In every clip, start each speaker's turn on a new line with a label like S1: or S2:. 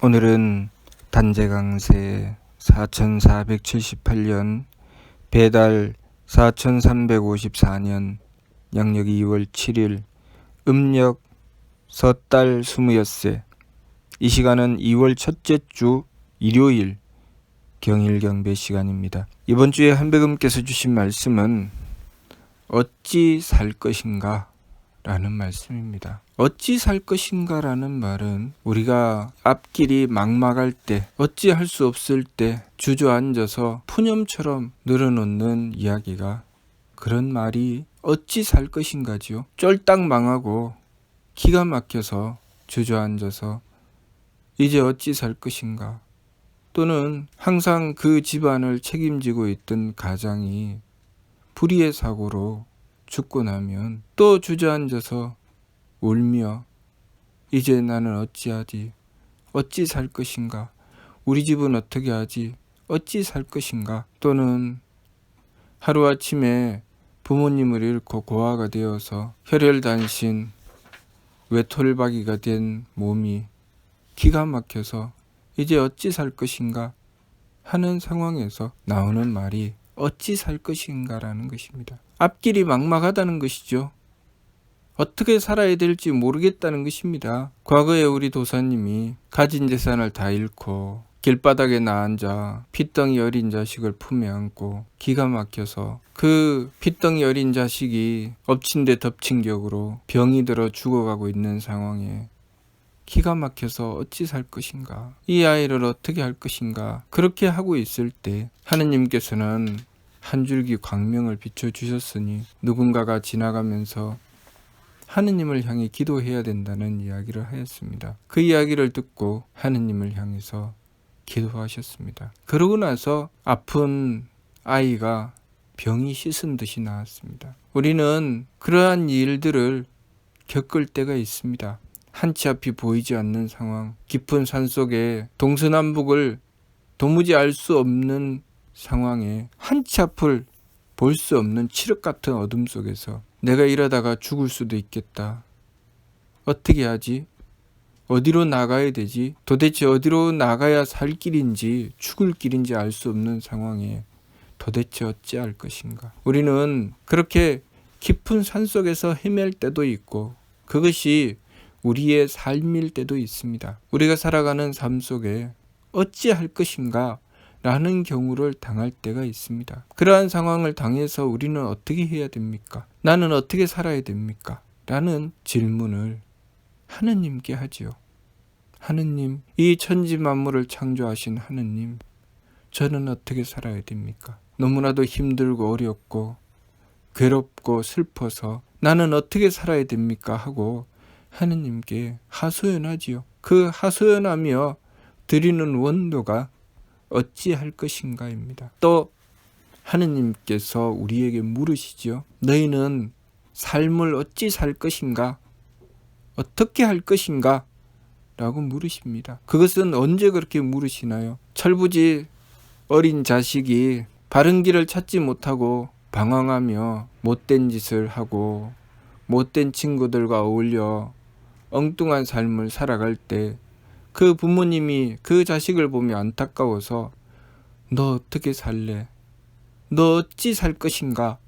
S1: 오늘은 단재강세 4478년 배달 4354년 양력 2월 7일 음력 섣달 20엿새. 이 시간은 2월 첫째 주 일요일 경일경배 시간입니다. 이번 주에 한백음께서 주신 말씀은 어찌 살 것인가 라는 말씀입니다. 어찌 살 것인가 라는 말은 우리가 앞길이 막막할 때, 어찌 할 수 없을 때 주저앉아서 푸념처럼 늘어놓는 이야기가, 그런 말이 어찌 살 것인가지요. 쫄딱 망하고 기가 막혀서 주저앉아서 이제 어찌 살 것인가, 또는 항상 그 집안을 책임지고 있던 가장이 불의의 사고로 죽고 나면 또 주저앉아서 울며 이제 나는 어찌하지, 어찌 살 것인가, 우리 집은 어떻게 하지, 어찌 살 것인가, 또는 하루아침에 부모님을 잃고 고아가 되어서 혈혈단신 외톨박이가 된 몸이 기가 막혀서 이제 어찌 살 것인가 하는 상황에서 나오는 말이 어찌 살 것인가 라는 것입니다. 앞길이 막막하다는 것이죠. 어떻게 살아야 될지 모르겠다는 것입니다. 과거에 우리 도사님이 가진 재산을 다 잃고 길바닥에 나앉아 핏덩이 어린 자식을 품에 안고 기가 막혀서 그 핏덩이 어린 자식이 엎친 데 덮친 격으로 병이 들어 죽어가고 있는 상황에 기가 막혀서 어찌 살 것인가, 이 아이를 어떻게 할 것인가, 그렇게 하고 있을 때 하느님께서는 한 줄기 광명을 비춰주셨으니 누군가가 지나가면서 하느님을 향해 기도해야 된다는 이야기를 하였습니다. 그 이야기를 듣고 하느님을 향해서 기도하셨습니다. 그러고 나서 아픈 아이가 병이 씻은 듯이 나았습니다. 우리는 그러한 일들을 겪을 때가 있습니다. 한치 앞이 보이지 않는 상황, 깊은 산속에 동서남북을 도무지 알 수 없는 상황에 한치 앞을 볼 수 없는 칠흑 같은 어둠 속에서 내가 이러다가 죽을 수도 있겠다. 어떻게 하지? 어디로 나가야 되지? 도대체 어디로 나가야 살 길인지 죽을 길인지 알 수 없는 상황에 도대체 어찌할 것인가? 우리는 그렇게 깊은 산속에서 헤맬 때도 있고 그것이 우리의 삶일 때도 있습니다. 우리가 살아가는 삶 속에 어찌할 것인가 라는 경우를 당할 때가 있습니다. 그러한 상황을 당해서 우리는 어떻게 해야 됩니까? 나는 어떻게 살아야 됩니까? 라는 질문을 하느님께 하지요. 하느님, 이 천지 만물을 창조하신 하느님, 저는 어떻게 살아야 됩니까? 너무나도 힘들고 어렵고 괴롭고 슬퍼서 나는 어떻게 살아야 됩니까? 하고 하느님께 하소연하지요. 그 하소연하며 드리는 원도가 어찌할 것인가입니다. 또 하느님께서 우리에게 물으시죠. 너희는 삶을 어찌 살 것인가? 어떻게 할 것인가? 라고 물으십니다. 그것은 언제 그렇게 물으시나요? 철부지 어린 자식이 바른 길을 찾지 못하고 방황하며 못된 짓을 하고 못된 친구들과 어울려 엉뚱한 삶을 살아갈 때 그 부모님이 그 자식을 보며 안타까워서 너 어떻게 살래? 너 어찌 살 것인가?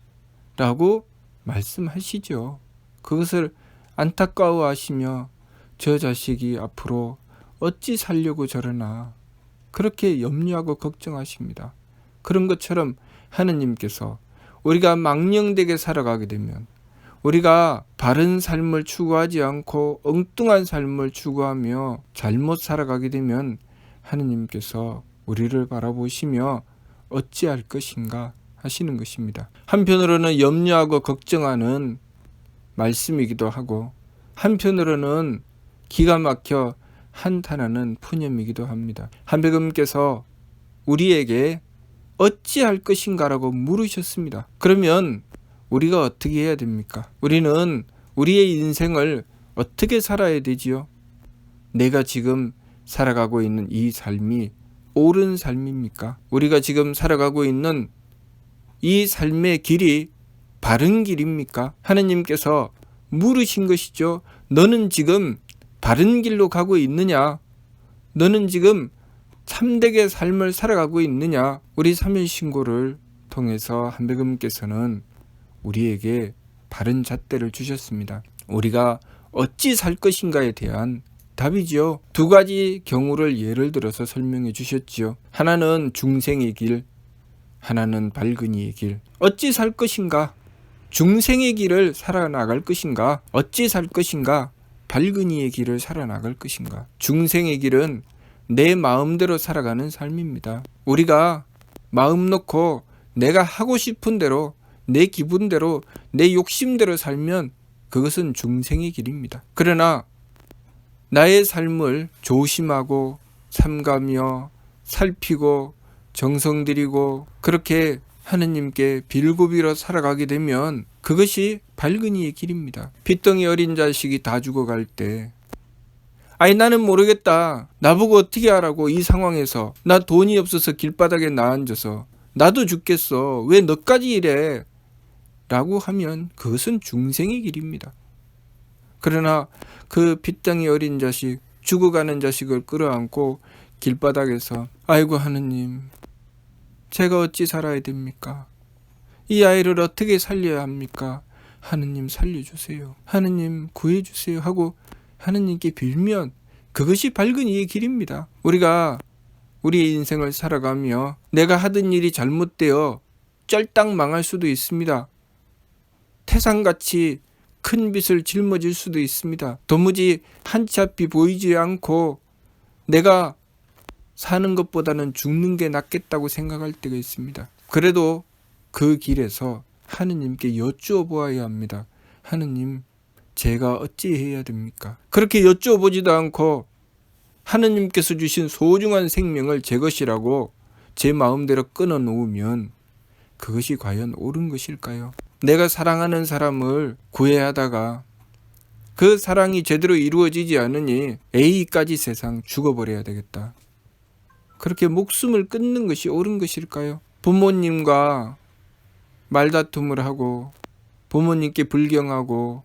S1: 라고 말씀하시죠. 그것을 안타까워하시며 저 자식이 앞으로 어찌 살려고 저러나 그렇게 염려하고 걱정하십니다. 그런 것처럼 하느님께서 우리가 망령되게 살아가게 되면, 우리가 바른 삶을 추구하지 않고 엉뚱한 삶을 추구하며 잘못 살아가게 되면 하느님께서 우리를 바라보시며 어찌할 것인가 하시는 것입니다. 한편으로는 염려하고 걱정하는 말씀이기도 하고 한편으로는 기가 막혀 한탄하는 푸념이기도 합니다. 한백음께서 우리에게 어찌할 것인가라고 물으셨습니다. 그러면 우리가 어떻게 해야 됩니까? 우리는 우리의 인생을 어떻게 살아야 되지요? 내가 지금 살아가고 있는 이 삶이 옳은 삶입니까? 우리가 지금 살아가고 있는 이 삶의 길이 바른 길입니까? 하느님께서 물으신 것이죠. 너는 지금 바른 길로 가고 있느냐? 너는 지금 참되게 삶을 살아가고 있느냐? 우리 사면신고를 통해서 한백음께서는 우리에게 바른 잣대를 주셨습니다. 우리가 어찌 살 것인가에 대한 답이지요. 두 가지 경우를 예를 들어서 설명해 주셨지요. 하나는 중생의 길, 하나는 발근이의 길. 어찌 살 것인가? 중생의 길을 살아나갈 것인가? 어찌 살 것인가? 발근이의 길을 살아나갈 것인가? 중생의 길은 내 마음대로 살아가는 삶입니다. 우리가 마음 놓고 내가 하고 싶은 대로, 내 기분대로, 내 욕심대로 살면 그것은 중생의 길입니다. 그러나 나의 삶을 조심하고 삼가며 살피고 정성 들이고 그렇게 하느님께 빌고 빌어 살아가게 되면 그것이 발근이의 길입니다. 핏덩이 어린 자식이 다 죽어갈 때 아니 나는 모르겠다. 나보고 어떻게 하라고 이 상황에서. 나 돈이 없어서 길바닥에 나앉아서 나도 죽겠어. 왜 너까지 이래? 라고 하면 그것은 중생의 길입니다. 그러나 그 핏덩이 어린 자식, 죽어가는 자식을 끌어안고 길바닥에서 아이고 하느님, 제가 어찌 살아야 됩니까? 이 아이를 어떻게 살려야 합니까? 하느님 살려주세요. 하느님 구해주세요 하고 하느님께 빌면 그것이 발근이의 길입니다. 우리가 우리의 인생을 살아가며 내가 하던 일이 잘못되어 쩔딱 망할 수도 있습니다. 태산같이 큰 빚을 짊어질 수도 있습니다. 도무지 한 치 앞이 보이지 않고 내가 사는 것보다는 죽는 게 낫겠다고 생각할 때가 있습니다. 그래도 그 길에서 하느님께 여쭈어 보아야 합니다. 하느님, 제가 어찌 해야 됩니까? 그렇게 여쭈어보지도 않고 하느님께서 주신 소중한 생명을 제 것이라고 제 마음대로 끊어놓으면 그것이 과연 옳은 것일까요? 내가 사랑하는 사람을 구해야 하다가 그 사랑이 제대로 이루어지지 않으니 A까지 세상 죽어버려야 되겠다. 그렇게 목숨을 끊는 것이 옳은 것일까요? 부모님과 말다툼을 하고 부모님께 불경하고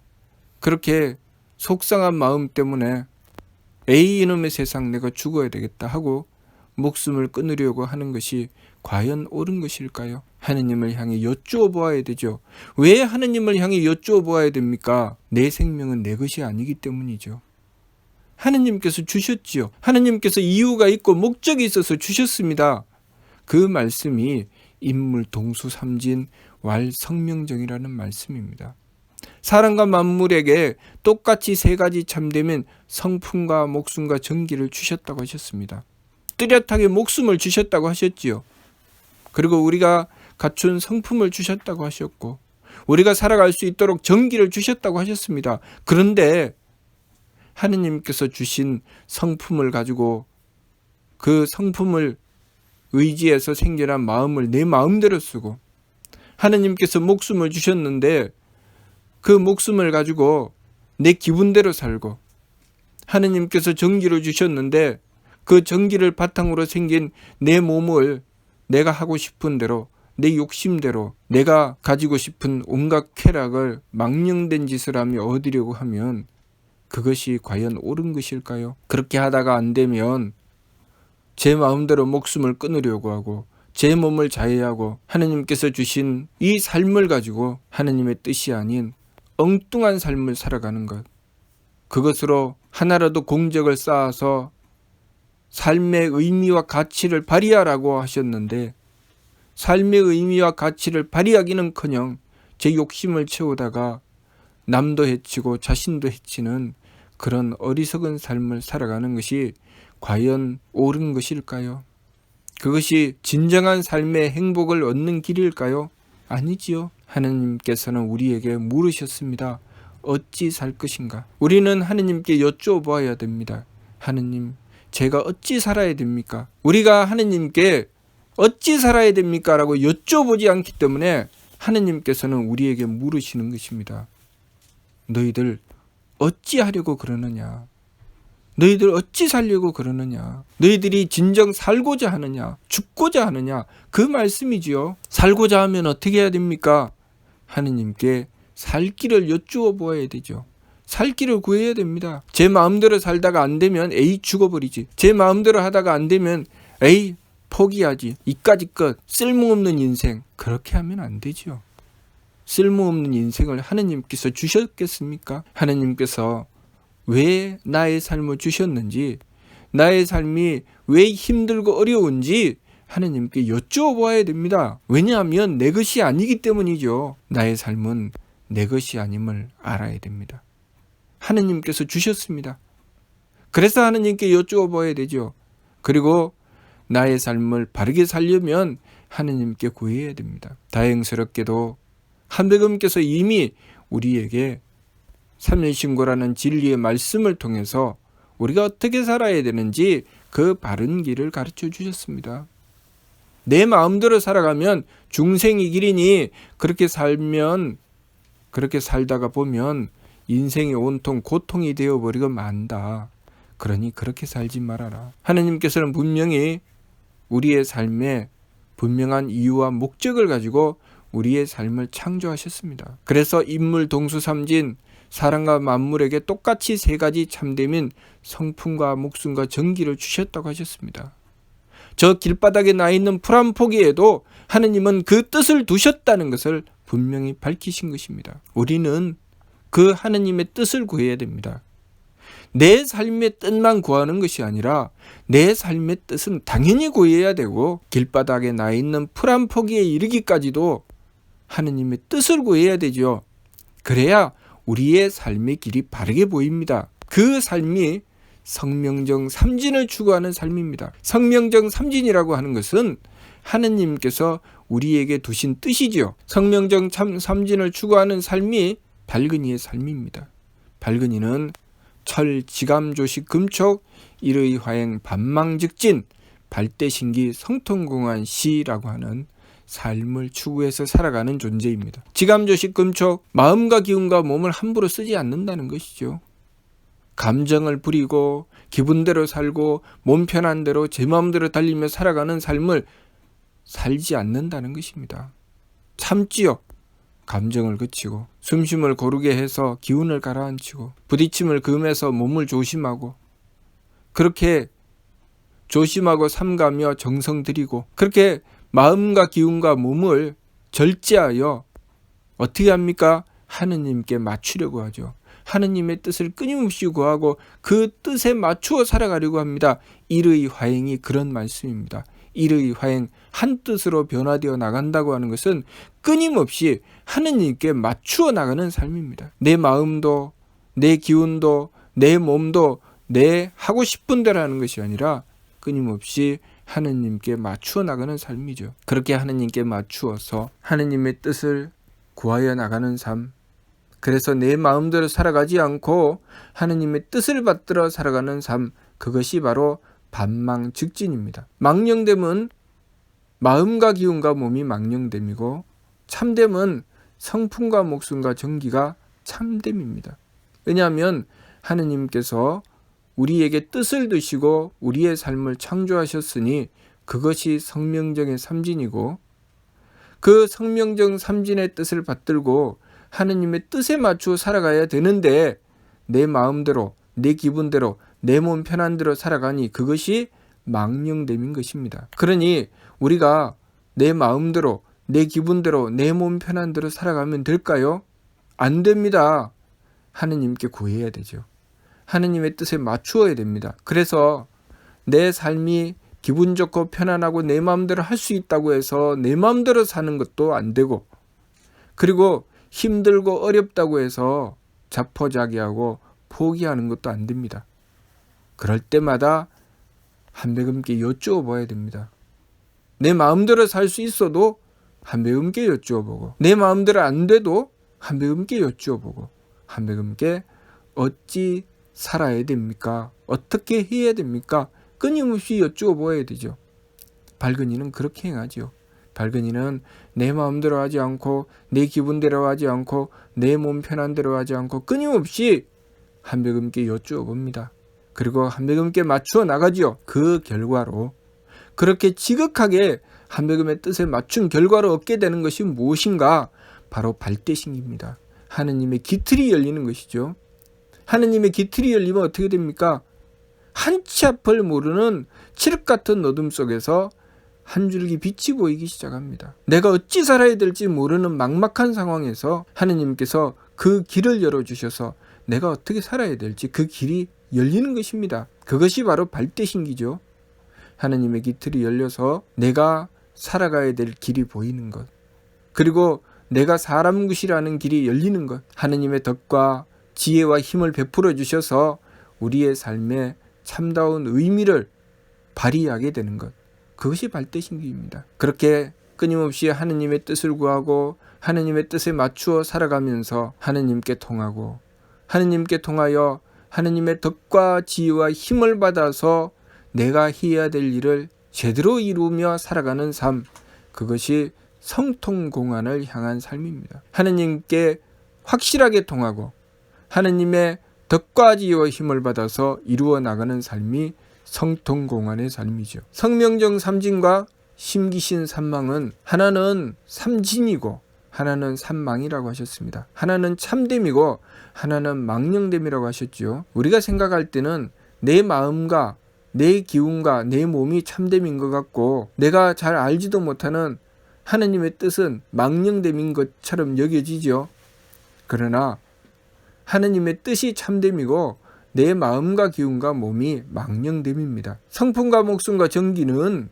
S1: 그렇게 속상한 마음 때문에 A 이놈의 세상 내가 죽어야 되겠다 하고 목숨을 끊으려고 하는 것이 과연 옳은 것일까요? 하느님을 향해 여쭈어 보아야 되죠. 왜 하느님을 향해 여쭈어 보아야 됩니까? 내 생명은 내 것이 아니기 때문이죠. 하느님께서 주셨지요. 하느님께서 이유가 있고 목적이 있어서 주셨습니다. 그 말씀이 인물 동수삼진 왈성명정이라는 말씀입니다. 사람과 만물에게 똑같이 세 가지 참되면 성품과 목숨과 정기를 주셨다고 하셨습니다. 뚜렷하게 목숨을 주셨다고 하셨지요. 그리고 우리가 갖춘 성품을 주셨다고 하셨고 우리가 살아갈 수 있도록 정기를 주셨다고 하셨습니다. 그런데 하느님께서 주신 성품을 가지고 그 성품을 의지해서 생겨난 마음을 내 마음대로 쓰고 하느님께서 목숨을 주셨는데 그 목숨을 가지고 내 기분대로 살고 하느님께서 정기를 주셨는데 그 정기를 바탕으로 생긴 내 몸을 내가 하고 싶은 대로 내 욕심대로 내가 가지고 싶은 온갖 쾌락을 망령된 짓을 하며 얻으려고 하면 그것이 과연 옳은 것일까요? 그렇게 하다가 안 되면 제 마음대로 목숨을 끊으려고 하고 제 몸을 자해하고 하느님께서 주신 이 삶을 가지고 하느님의 뜻이 아닌 엉뚱한 삶을 살아가는 것, 그것으로 하나라도 공적을 쌓아서 삶의 의미와 가치를 발휘하라고 하셨는데 삶의 의미와 가치를 발휘하기는커녕 제 욕심을 채우다가 남도 해치고 자신도 해치는 그런 어리석은 삶을 살아가는 것이 과연 옳은 것일까요? 그것이 진정한 삶의 행복을 얻는 길일까요? 아니지요. 하느님께서는 우리에게 물으셨습니다. 어찌 살 것인가? 우리는 하느님께 여쭈어봐야 됩니다. 하느님, 제가 어찌 살아야 됩니까? 우리가 하느님께 어찌 살아야 됩니까? 라고 여쭤보지 않기 때문에 하느님께서는 우리에게 물으시는 것입니다. 너희들 어찌 하려고 그러느냐? 너희들 어찌 살려고 그러느냐? 너희들이 진정 살고자 하느냐? 죽고자 하느냐? 그 말씀이지요. 살고자 하면 어떻게 해야 됩니까? 하느님께 살 길을 여쭈어 보아야 되죠. 살 길을 구해야 됩니다. 제 마음대로 살다가 안 되면 에이 죽어버리지. 제 마음대로 하다가 안 되면 에이 포기하지. 이까지 것 쓸모없는 인생. 그렇게 하면 안 되죠. 쓸모없는 인생을 하느님께서 주셨겠습니까? 하느님께서 왜 나의 삶을 주셨는지, 나의 삶이 왜 힘들고 어려운지 하느님께 여쭈어봐야 됩니다. 왜냐하면 내 것이 아니기 때문이죠. 나의 삶은 내 것이 아님을 알아야 됩니다. 하느님께서 주셨습니다. 그래서 하느님께 여쭈어봐야 되죠. 그리고 나의 삶을 바르게 살려면 하느님께 구해야 됩니다. 다행스럽게도 한백음께서 이미 우리에게 삼일신고라는 진리의 말씀을 통해서 우리가 어떻게 살아야 되는지 그 바른 길을 가르쳐 주셨습니다. 내 마음대로 살아가면 중생이 길이니 그렇게 살다가 보면 인생이 온통 고통이 되어버리고 만다. 그러니 그렇게 살지 말아라. 하느님께서는 분명히 우리의 삶에 분명한 이유와 목적을 가지고 우리의 삶을 창조하셨습니다. 그래서 인물 동수삼진 사람과 만물에게 똑같이 세 가지 참됨인 성품과 목숨과 정기를 주셨다고 하셨습니다. 저 길바닥에 나 있는 풀 한 포기에도 하느님은 그 뜻을 두셨다는 것을 분명히 밝히신 것입니다. 우리는 그 하느님의 뜻을 구해야 됩니다. 내 삶의 뜻만 구하는 것이 아니라 내 삶의 뜻은 당연히 구해야 되고 길바닥에 나 있는 풀 한 포기에 이르기까지도 하느님의 뜻을 구해야 되죠. 그래야 우리의 삶의 길이 바르게 보입니다. 그 삶이 성명정 삼진을 추구하는 삶입니다. 성명정 삼진이라고 하는 것은 하느님께서 우리에게 두신 뜻이죠. 성명정 삼진을 추구하는 삶이 발근이의 삶입니다. 발근이는 철, 지감, 조식, 금촉, 일의 화행, 반망즉진, 발대신기, 성통공한 시라고 하는 삶을 추구해서 살아가는 존재입니다. 지감, 조식, 금촉, 마음과 기운과 몸을 함부로 쓰지 않는다는 것이죠. 감정을 부리고 기분대로 살고 몸 편한 대로 제 마음대로 달리며 살아가는 삶을 살지 않는다는 것입니다. 참지요. 감정을 그치고 숨쉼을 고르게 해서 기운을 가라앉히고 부딪힘을 금해서 몸을 조심하고 그렇게 조심하고 삼가며 정성 들이고 그렇게 마음과 기운과 몸을 절제하여 어떻게 합니까? 하느님께 맞추려고 하죠. 하느님의 뜻을 끊임없이 구하고 그 뜻에 맞추어 살아가려고 합니다. 일의 화행이 그런 말씀입니다. 일의 화행, 한 뜻으로 변화되어 나간다고 하는 것은 끊임없이 하느님께 맞추어 나가는 삶입니다. 내 마음도 내 기운도 내 몸도 내 하고 싶은 대로 하는 것이 아니라 끊임없이 하느님께 맞추어 나가는 삶이죠. 그렇게 하느님께 맞추어서 하느님의 뜻을 구하여 나가는 삶, 그래서 내 마음대로 살아가지 않고 하느님의 뜻을 받들어 살아가는 삶, 그것이 바로 반망즉진입니다. 망령됨은 마음과 기운과 몸이 망령됨이고 참됨은 성품과 목숨과 정기가 참됨입니다. 왜냐하면 하느님께서 우리에게 뜻을 두시고 우리의 삶을 창조하셨으니 그것이 성명정의 삼진이고 그 성명정 삼진의 뜻을 받들고 하느님의 뜻에 맞추어 살아가야 되는데 내 마음대로 내 기분대로 내 몸 편한 대로 살아가니 그것이 망령됨인 것입니다. 그러니 우리가 내 마음대로 내 기분대로 내 몸 편한 대로 살아가면 될까요? 안 됩니다. 하느님께 구해야 되죠. 하느님의 뜻에 맞추어야 됩니다. 그래서 내 삶이 기분 좋고 편안하고 내 마음대로 할 수 있다고 해서 내 마음대로 사는 것도 안 되고 그리고 힘들고 어렵다고 해서 자포자기하고 포기하는 것도 안 됩니다. 그럴 때마다 한백음께 여쭈어봐야 됩니다. 내 마음대로 살 수 있어도 한백음께 여쭈어보고 내 마음대로 안 돼도 한백음께 여쭈어보고 한백음께 어찌 살아야 됩니까? 어떻게 해야 됩니까? 끊임없이 여쭈어봐야 되죠. 발근이는 그렇게 행하죠. 발근이는 내 마음대로 하지 않고 내 기분대로 하지 않고 내 몸 편한 대로 하지 않고 끊임없이 한백음께 여쭈어봅니다. 그리고 한백음께 맞추어 나가지요. 그 결과로 그렇게 지극하게 한백음의 뜻에 맞춘 결과로 얻게 되는 것이 무엇인가? 바로 발대신기입니다. 하느님의 기틀이 열리는 것이죠. 하느님의 기틀이 열리면 어떻게 됩니까? 한 치 앞을 모르는 칠흑 같은 어둠 속에서 한 줄기 빛이 보이기 시작합니다. 내가 어찌 살아야 될지 모르는 막막한 상황에서 하느님께서 그 길을 열어주셔서 내가 어떻게 살아야 될지 그 길이 열리는 것입니다. 그것이 바로 발대신기죠. 하느님의 기틀이 열려서 내가 살아가야 될 길이 보이는 것, 그리고 내가 사람 굿이라는 길이 열리는 것, 하느님의 덕과 지혜와 힘을 베풀어 주셔서 우리의 삶에 참다운 의미를 발휘하게 되는 것, 그것이 발대신기입니다. 그렇게 끊임없이 하느님의 뜻을 구하고 하느님의 뜻에 맞추어 살아가면서 하느님께 통하고 하느님께 통하여 하느님의 덕과 지혜와 힘을 받아서 내가 해야 될 일을 제대로 이루며 살아가는 삶, 그것이 성통공안을 향한 삶입니다. 하느님께 확실하게 통하고 하느님의 덕과 지혜와 힘을 받아서 이루어 나가는 삶이 성통공안의 삶이죠. 성명정 삼진과 심기신 삼망은 하나는 삼진이고 하나는 삼망이라고 하셨습니다. 하나는 참됨이고 하나는 망령됨이라고 하셨죠. 우리가 생각할 때는 내 마음과 내 기운과 내 몸이 참됨인 것 같고 내가 잘 알지도 못하는 하느님의 뜻은 망령됨인 것처럼 여겨지죠. 그러나 하느님의 뜻이 참됨이고 내 마음과 기운과 몸이 망령됨입니다. 성품과 목숨과 정기는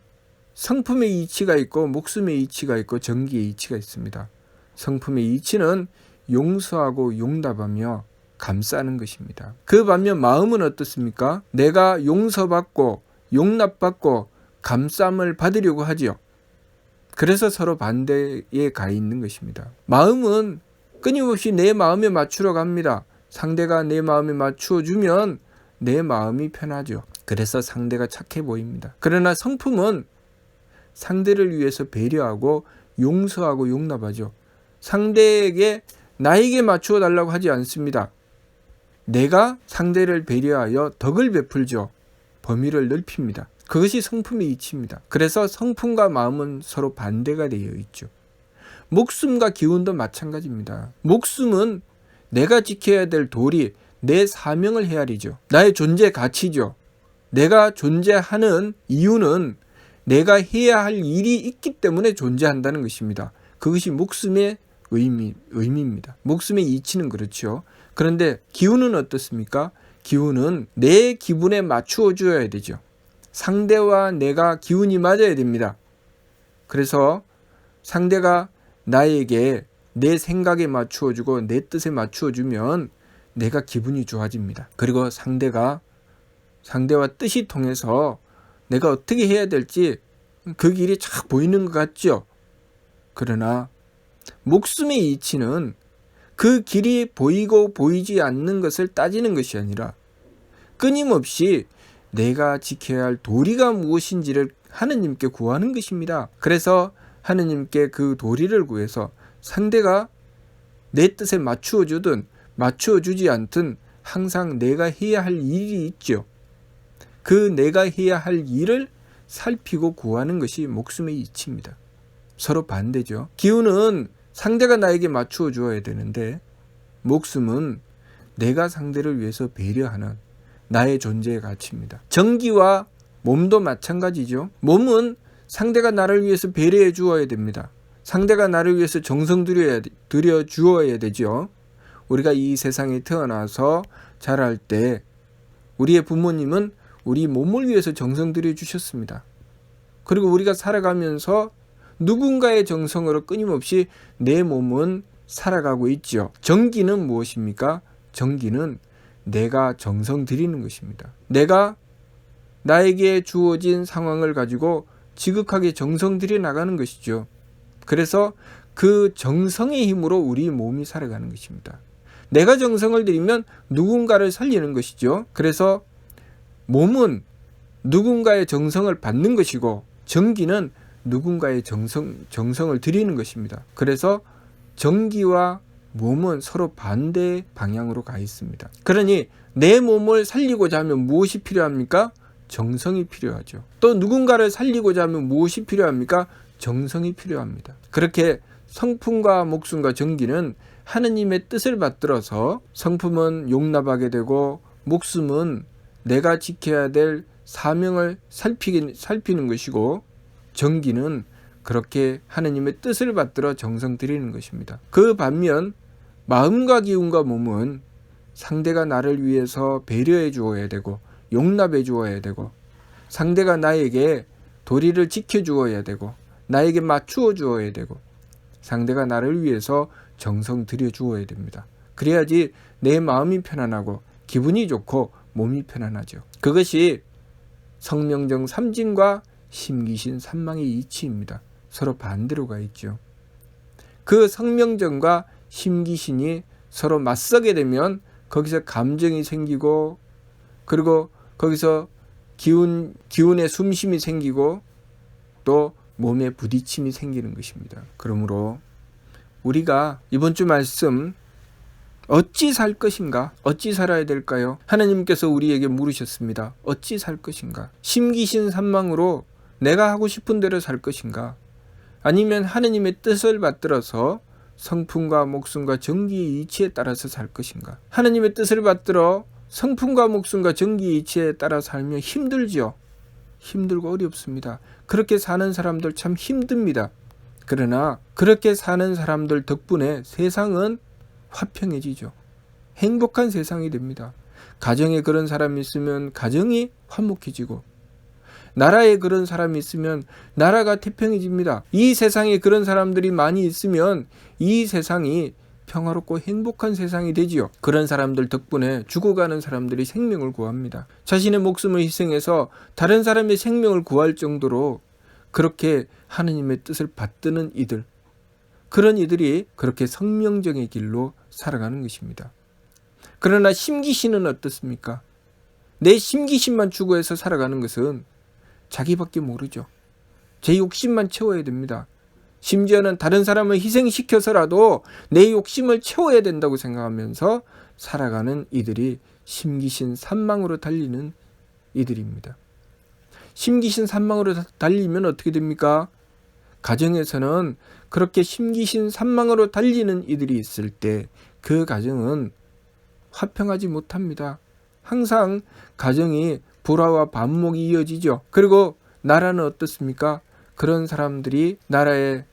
S1: 성품의 이치가 있고 목숨의 이치가 있고 정기의 이치가 있습니다. 성품의 이치는 용서하고 용납하며 감싸는 것입니다. 그 반면 마음은 어떻습니까? 내가 용서받고 용납받고 감쌈을 받으려고 하지요. 그래서 서로 반대에 가 있는 것입니다. 마음은 끊임없이 내 마음에 맞추러 갑니다. 상대가 내 마음에 맞추어 주면 내 마음이 편하죠. 그래서 상대가 착해 보입니다. 그러나 성품은 상대를 위해서 배려하고 용서하고 용납하죠. 상대에게 나에게 맞추어 달라고 하지 않습니다. 내가 상대를 배려하여 덕을 베풀죠. 범위를 넓힙니다. 그것이 성품의 이치입니다. 그래서 성품과 마음은 서로 반대가 되어 있죠. 목숨과 기운도 마찬가지입니다. 목숨은 내가 지켜야 될 도리, 내 사명을 헤아리죠. 나의 존재 가치죠. 내가 존재하는 이유는 내가 해야 할 일이 있기 때문에 존재한다는 것입니다. 그것이 목숨의 의미입니다. 목숨의 이치는 그렇죠. 그런데 기운은 어떻습니까? 기운은 내 기분에 맞추어 줘야 되죠. 상대와 내가 기운이 맞아야 됩니다. 그래서 상대가 나에게 내 생각에 맞추어 주고 내 뜻에 맞추어 주면 내가 기분이 좋아집니다. 그리고 상대와 뜻이 통해서 내가 어떻게 해야 될지 그 길이 쫙 보이는 것 같죠. 그러나 목숨의 이치는 그 길이 보이고 보이지 않는 것을 따지는 것이 아니라 끊임없이 내가 지켜야 할 도리가 무엇인지를 하느님께 구하는 것입니다. 그래서 하느님께 그 도리를 구해서 상대가 내 뜻에 맞추어 주든 맞추어 주지 않든 항상 내가 해야 할 일이 있죠. 그 내가 해야 할 일을 살피고 구하는 것이 목숨의 이치입니다. 서로 반대죠. 기운은 상대가 나에게 맞추어 주어야 되는데 목숨은 내가 상대를 위해서 배려하는 나의 존재의 가치입니다. 정기와 몸도 마찬가지죠. 몸은 상대가 나를 위해서 배려해 주어야 됩니다. 상대가 나를 위해서 정성 들여 주어야 되죠. 우리가 이 세상에 태어나서 자랄 때 우리의 부모님은 우리 몸을 위해서 정성 들여 주셨습니다. 그리고 우리가 살아가면서 누군가의 정성으로 끊임없이 내 몸은 살아가고 있죠. 정기는 무엇입니까? 정기는 내가 정성 들이는 것입니다. 내가 나에게 주어진 상황을 가지고 지극하게 정성 들여 나가는 것이죠. 그래서 그 정성의 힘으로 우리 몸이 살아가는 것입니다. 내가 정성을 들이면 누군가를 살리는 것이죠. 그래서 몸은 누군가의 정성을 받는 것이고 정기는 누군가의 정성을 들이는 것입니다. 그래서 정기와 몸은 서로 반대 방향으로 가 있습니다. 그러니 내 몸을 살리고자 하면 무엇이 필요합니까? 정성이 필요하죠. 또 누군가를 살리고자 하면 무엇이 필요합니까? 정성이 필요합니다. 그렇게 성품과 목숨과 정기는 하느님의 뜻을 받들어서 성품은 용납하게 되고 목숨은 내가 지켜야 될 사명을 살피는 것이고 정기는 그렇게 하느님의 뜻을 받들어 정성 들이는 것입니다. 그 반면 마음과 기운과 몸은 상대가 나를 위해서 배려해 주어야 되고 용납해 주어야 되고 상대가 나에게 도리를 지켜 주어야 되고 나에게 맞추어 주어야 되고 상대가 나를 위해서 정성 들여 주어야 됩니다. 그래야지 내 마음이 편안하고 기분이 좋고 몸이 편안하죠. 그것이 성명정 삼진과 심기신 삼망의 이치입니다. 서로 반대로 가 있죠. 그 성명정과 심기신이 서로 맞서게 되면 거기서 감정이 생기고 그리고 거기서 기운의 숨쉼이 생기고 또 몸에 부딪힘이 생기는 것입니다. 그러므로 우리가 이번 주 말씀 어찌 살 것인가? 어찌 살아야 될까요? 하나님께서 우리에게 물으셨습니다. 어찌 살 것인가? 심기신 삼망으로 내가 하고 싶은 대로 살 것인가? 아니면 하나님의 뜻을 받들어서 성품과 목숨과 정기의 이치에 따라서 살 것인가? 하나님의 뜻을 받들어 성품과 목숨과 정기의 이치에 따라 살면 힘들죠. 힘들고 어렵습니다. 그렇게 사는 사람들 참 힘듭니다. 그러나 그렇게 사는 사람들 덕분에 세상은 화평해지죠. 행복한 세상이 됩니다. 가정에 그런 사람이 있으면 가정이 화목해지고 나라에 그런 사람이 있으면 나라가 태평해집니다. 이 세상에 그런 사람들이 많이 있으면 이 세상이 평화롭고 행복한 세상이 되지요. 그런 사람들 덕분에 죽어가는 사람들이 생명을 구합니다. 자신의 목숨을 희생해서 다른 사람의 생명을 구할 정도로 그렇게 하느님의 뜻을 받드는 이들, 그런 이들이 그렇게 성명정의 길로 살아가는 것입니다. 그러나 심기신은 어떻습니까? 내 심기신만 추구해서 살아가는 것은 자기밖에 모르죠. 제 욕심만 채워야 됩니다. 심지어는 다른 사람을 희생시켜서라도 내 욕심을 채워야 된다고 생각하면서 살아가는 이들이 심기신 산망으로 달리는 이들입니다. 심기신 산망으로 달리면 어떻게 됩니까? 가정에서는 그렇게 심기신 산망으로 달리는 이들이 있을 때 그 가정은 화평하지 못합니다. 항상 가정이 불화와 반목이 이어지죠. 그리고 나라는 어떻습니까? 그런 사람들이 나라의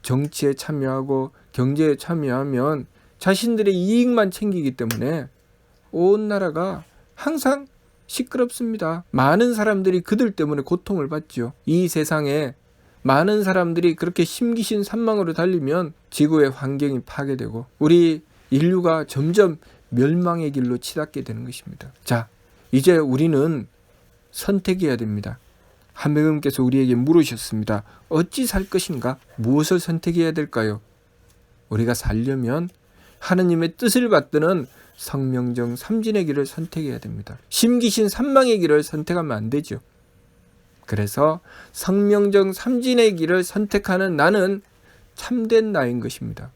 S1: 정치에 참여하고 경제에 참여하면 자신들의 이익만 챙기기 때문에 온 나라가 항상 시끄럽습니다. 많은 사람들이 그들 때문에 고통을 받죠. 이 세상에 많은 사람들이 그렇게 심기신 산망으로 달리면 지구의 환경이 파괴되고 우리 인류가 점점 멸망의 길로 치닫게 되는 것입니다. 자, 이제 우리는 선택해야 됩니다. 한백음께서 우리에게 물으셨습니다. 어찌 살 것인가? 무엇을 선택해야 될까요? 우리가 살려면 하느님의 뜻을 받드는 성명정 삼진의 길을 선택해야 됩니다. 심기신 삼망의 길을 선택하면 안 되죠. 그래서 성명정 삼진의 길을 선택하는 나는 참된 나인 것입니다.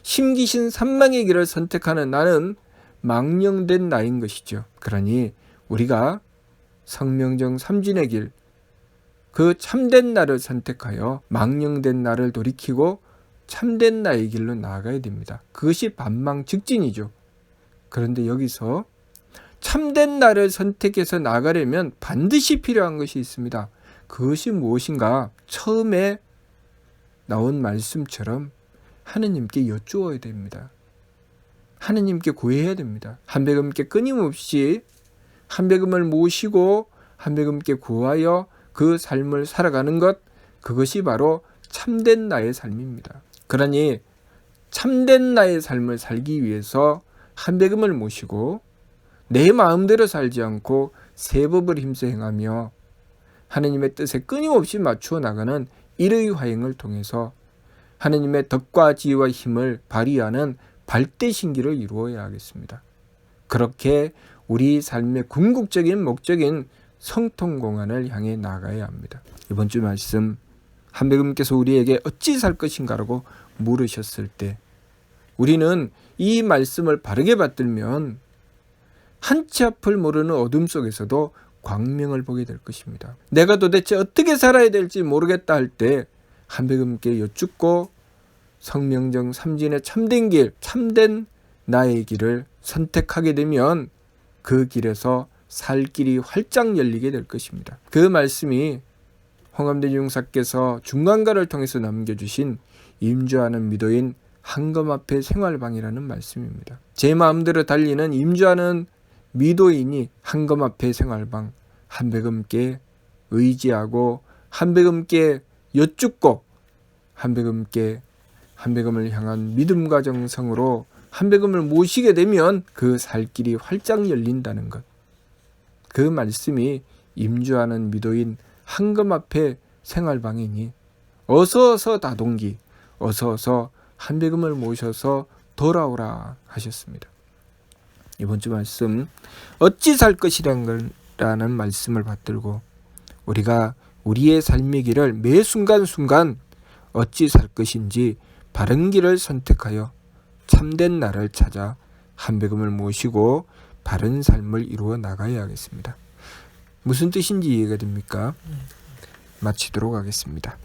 S1: 심기신 삼망의 길을 선택하는 나는 망령된 나인 것이죠. 그러니 우리가 성명정 삼진의 길, 그 참된 나를 선택하여 망령된 나를 돌이키고 참된 나의 길로 나아가야 됩니다. 그것이 반망즉진이죠. 그런데 여기서 참된 나를 선택해서 나가려면 반드시 필요한 것이 있습니다. 그것이 무엇인가? 처음에 나온 말씀처럼 하느님께 여쭈어야 됩니다. 하느님께 구해야 됩니다. 한백음께 끊임없이 한백음을 모시고 한백음께 구하여 그 삶을 살아가는 것, 그것이 바로 참된 나의 삶입니다. 그러니 참된 나의 삶을 살기 위해서 한백음을 모시고 내 마음대로 살지 않고 세법을 힘써 행하며 하느님의 뜻에 끊임없이 맞추어 나가는 일의 화행을 통해서 하느님의 덕과 지혜와 힘을 발휘하는 발대신기를 이루어야 하겠습니다. 그렇게 우리 삶의 궁극적인 목적인 성통공안을 향해 나아가야 합니다. 이번 주 말씀, 한백음께서 우리에게 어찌 살 것인가라고 물으셨을 때 우리는 이 말씀을 바르게 받들면 한치 앞을 모르는 어둠 속에서도 광명을 보게 될 것입니다. 내가 도대체 어떻게 살아야 될지 모르겠다 할 때 한백음께 여쭙고 성명정 삼진의 참된 길, 참된 나의 길을 선택하게 되면 그 길에서 살 길이 활짝 열리게 될 것입니다. 그 말씀이 홍감대 중사께서 중간가를 통해서 남겨주신 임주하는 미도인 한검 앞의 생활방이라는 말씀입니다. 제 마음대로 달리는 임주하는 미도인이 한검 앞의 생활방, 한백음께 의지하고 한백음께 여쭙고 한백음을 향한 믿음과 정성으로 한백음을 모시게 되면 그 살 길이 활짝 열린다는 것. 그 말씀이 임주하는 미도인 한검 앞에 생활방이니 어서 다동기, 어서 한백음을 모셔서 돌아오라 하셨습니다. 이번 주 말씀 어찌 살 것이라는 말씀을 받들고 우리가 우리의 삶의 길을 매 순간순간 어찌 살 것인지 바른 길을 선택하여 참된 나를 찾아 한백음을 모시고 바른 삶을 이루어 나가야 하겠습니다. 무슨 뜻인지 이해가 됩니까? 마치도록 하겠습니다.